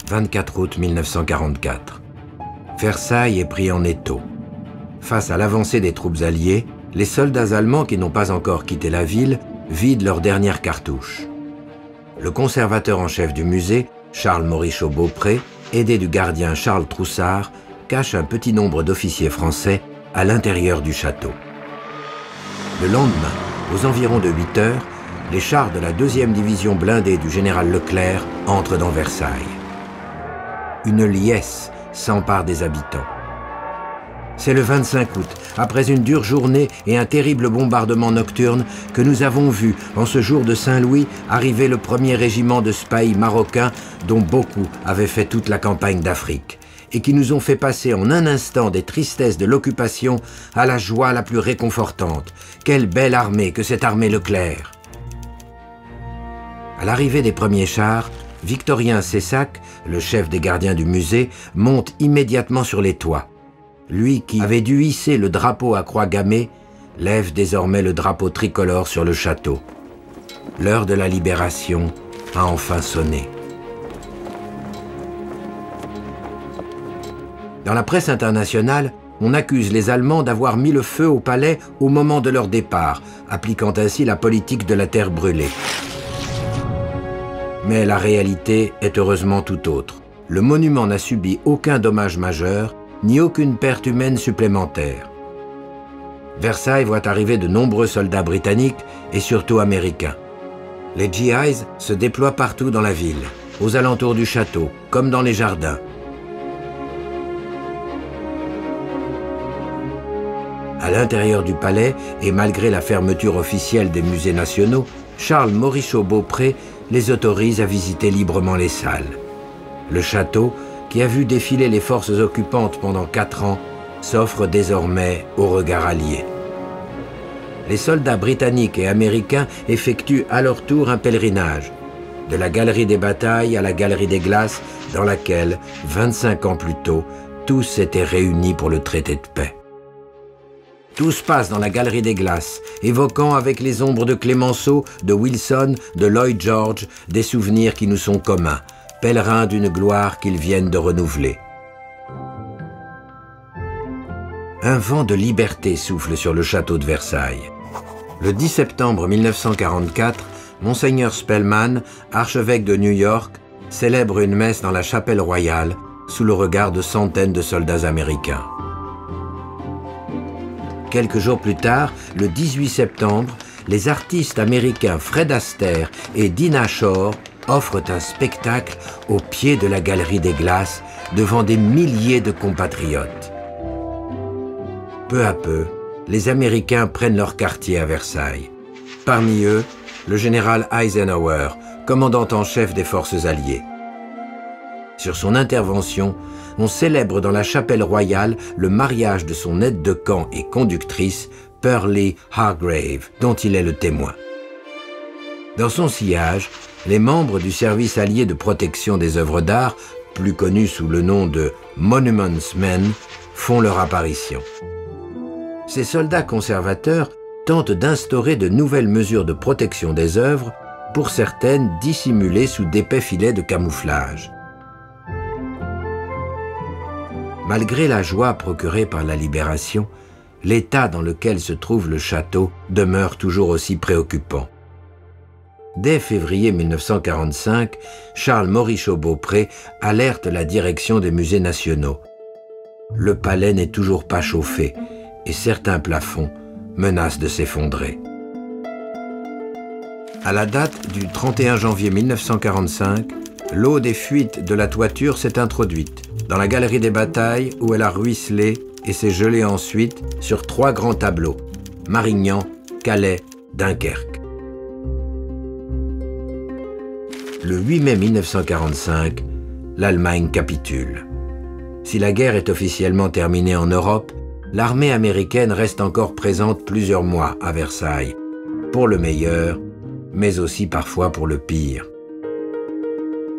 « 24 août 1944. Versailles est pris en étau. Face à l'avancée des troupes alliées, les soldats allemands qui n'ont pas encore quitté la ville vident leurs dernières cartouches. Le conservateur en chef du musée, Charles Morichaud-Beaupré, aidé du gardien Charles Troussard, cache un petit nombre d'officiers français à l'intérieur du château. Le lendemain, aux environs de 8 heures, les chars de la 2e division blindée du général Leclerc entrent dans Versailles. Une liesse s'empare des habitants. C'est le 25 août, après une dure journée et un terrible bombardement nocturne, que nous avons vu, en ce jour de Saint-Louis, arriver le 1er régiment de spahis marocains dont beaucoup avaient fait toute la campagne d'Afrique et qui nous ont fait passer en un instant des tristesses de l'occupation à la joie la plus réconfortante. Quelle belle armée que cette armée Leclerc! À l'arrivée des premiers chars, Victorien Cessac, le chef des gardiens du musée, monte immédiatement sur les toits. Lui qui avait dû hisser le drapeau à croix gammée, lève désormais le drapeau tricolore sur le château. L'heure de la libération a enfin sonné. Dans la presse internationale, on accuse les Allemands d'avoir mis le feu au palais au moment de leur départ, appliquant ainsi la politique de la terre brûlée. Mais la réalité est heureusement tout autre. Le monument n'a subi aucun dommage majeur, ni aucune perte humaine supplémentaire. Versailles voit arriver de nombreux soldats britanniques et surtout américains. Les GIs se déploient partout dans la ville, aux alentours du château, comme dans les jardins. À l'intérieur du palais, et malgré la fermeture officielle des musées nationaux, Charles Morichaud-Beaupré les autorise à visiter librement les salles. Le château, qui a vu défiler les forces occupantes pendant 4 ans, s'offre désormais au regard allié. Les soldats britanniques et américains effectuent à leur tour un pèlerinage, de la galerie des batailles à la galerie des glaces, dans laquelle, 25 ans plus tôt, tous s'étaient réunis pour le traité de paix. Tout se passe dans la galerie des glaces, évoquant avec les ombres de Clémenceau, de Wilson, de Lloyd George, des souvenirs qui nous sont communs, pèlerins d'une gloire qu'ils viennent de renouveler. Un vent de liberté souffle sur le château de Versailles. Le 10 septembre 1944, Monseigneur Spellman, archevêque de New York, célèbre une messe dans la chapelle royale, sous le regard de centaines de soldats américains. Quelques jours plus tard, le 18 septembre, les artistes américains Fred Astaire et Dinah Shore offrent un spectacle au pied de la galerie des glaces devant des milliers de compatriotes. Peu à peu, les Américains prennent leur quartier à Versailles. Parmi eux, le général Eisenhower, commandant en chef des forces alliées. Sur son intervention, on célèbre dans la chapelle royale le mariage de son aide de camp et conductrice, Pearlie Hargrave, dont il est le témoin. Dans son sillage, les membres du service allié de protection des œuvres d'art, plus connu sous le nom de Monuments Men, font leur apparition. Ces soldats conservateurs tentent d'instaurer de nouvelles mesures de protection des œuvres, pour certaines dissimulées sous d'épais filets de camouflage. Malgré la joie procurée par la libération, l'état dans lequel se trouve le château demeure toujours aussi préoccupant. Dès février 1945, Charles Morichaud-Beaupré alerte la direction des musées nationaux. Le palais n'est toujours pas chauffé et certains plafonds menacent de s'effondrer. À la date du 31 janvier 1945, l'eau des fuites de la toiture s'est introduite dans la galerie des batailles où elle a ruisselé et s'est gelée ensuite sur 3 grands tableaux, Marignan, Calais, Dunkerque. Le 8 mai 1945, l'Allemagne capitule. Si la guerre est officiellement terminée en Europe, l'armée américaine reste encore présente plusieurs mois à Versailles, pour le meilleur, mais aussi parfois pour le pire.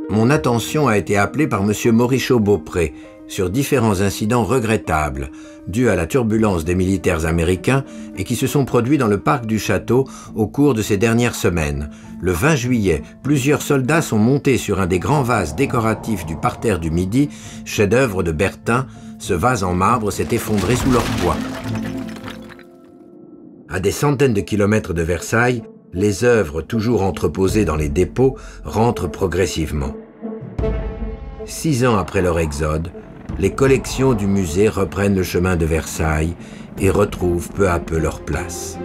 Mon attention a été appelée par M. Morichaud-Beaupré sur différents incidents regrettables dus à la turbulence des militaires américains et qui se sont produits dans le parc du château au cours de ces dernières semaines. Le 20 juillet, plusieurs soldats sont montés sur un des grands vases décoratifs du parterre du Midi, chef-d'œuvre de Bertin. Ce vase en marbre s'est effondré sous leur poids. À des centaines de kilomètres de Versailles, les œuvres toujours entreposées dans les dépôts rentrent progressivement. 6 ans après leur exode, les collections du musée reprennent le chemin de Versailles et retrouvent peu à peu leur place.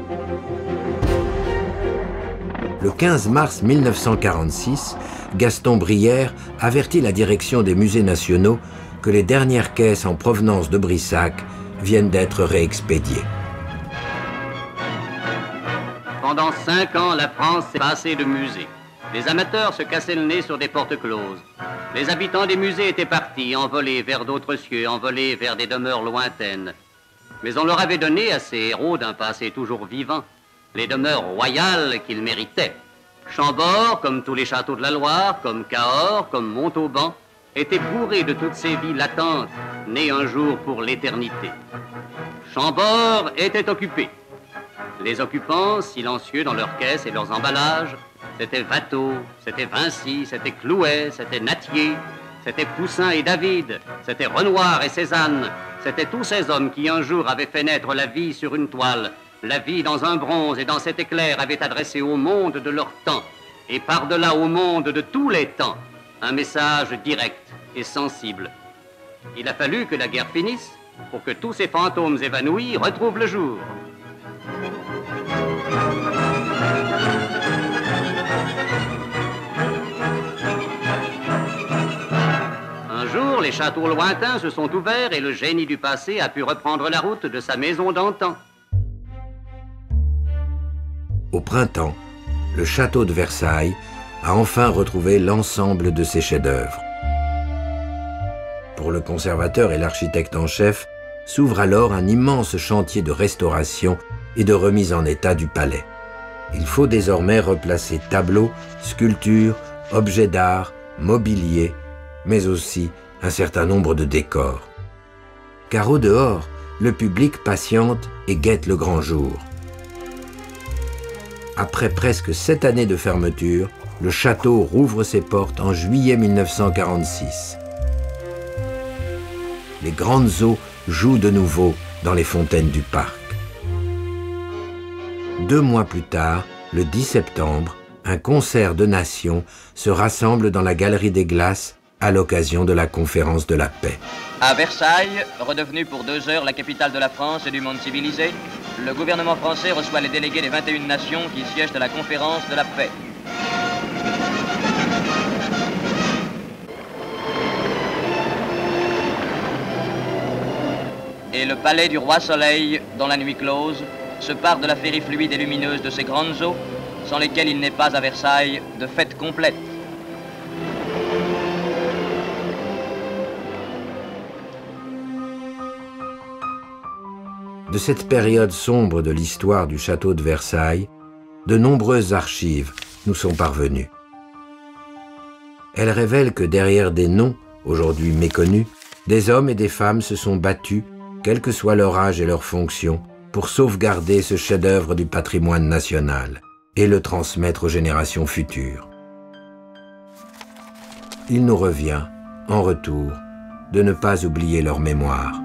Le 15 mars 1946, Gaston Brière avertit la direction des musées nationaux que les dernières caisses en provenance de Brissac viennent d'être réexpédiées. Pendant 5 ans, la France s'est passée de musées. Les amateurs se cassaient le nez sur des portes closes. Les habitants des musées étaient partis, envolés vers d'autres cieux, envolés vers des demeures lointaines. Mais on leur avait donné à ces héros d'un passé toujours vivant les demeures royales qu'ils méritaient. Chambord, comme tous les châteaux de la Loire, comme Cahors, comme Montauban, était bourré de toutes ces vies latentes, nées un jour pour l'éternité. Chambord était occupé. Les occupants, silencieux dans leurs caisses et leurs emballages, c'était Watteau, c'était Vinci, c'était Clouet, c'était Nattier, c'était Poussin et David, c'était Renoir et Cézanne, c'était tous ces hommes qui un jour avaient fait naître la vie sur une toile, la vie dans un bronze et dans cet éclair avaient adressé au monde de leur temps, et par-delà au monde de tous les temps, un message direct et sensible. Il a fallu que la guerre finisse pour que tous ces fantômes évanouis retrouvent le jour. Un jour, les châteaux lointains se sont ouverts et le génie du passé a pu reprendre la route de sa maison d'antan. Au printemps, le château de Versailles a enfin retrouvé l'ensemble de ses chefs-d'œuvre. Pour le conservateur et l'architecte en chef, s'ouvre alors un immense chantier de restauration et de remise en état du palais. Il faut désormais replacer tableaux, sculptures, objets d'art, mobilier, mais aussi un certain nombre de décors. Car au dehors, le public patiente et guette le grand jour. Après presque 7 années de fermeture, le château rouvre ses portes en juillet 1946. Les grandes eaux jouent de nouveau dans les fontaines du parc. 2 mois plus tard, le 10 septembre, un concert de nations se rassemble dans la Galerie des Glaces à l'occasion de la conférence de la paix. À Versailles, redevenue pour 2 heures la capitale de la France et du monde civilisé, le gouvernement français reçoit les délégués des 21 nations qui siègent à la conférence de la paix. Et le palais du roi Soleil, dans la nuit close, se part de la féerie fluide et lumineuse de ces grandes eaux, sans lesquelles il n'est pas à Versailles de fête complète. De cette période sombre de l'histoire du château de Versailles, de nombreuses archives nous sont parvenues. Elles révèlent que derrière des noms, aujourd'hui méconnus, des hommes et des femmes se sont battus, quel que soit leur âge et leur fonction, pour sauvegarder ce chef-d'œuvre du patrimoine national et le transmettre aux générations futures. Il nous revient, en retour, de ne pas oublier leur mémoire.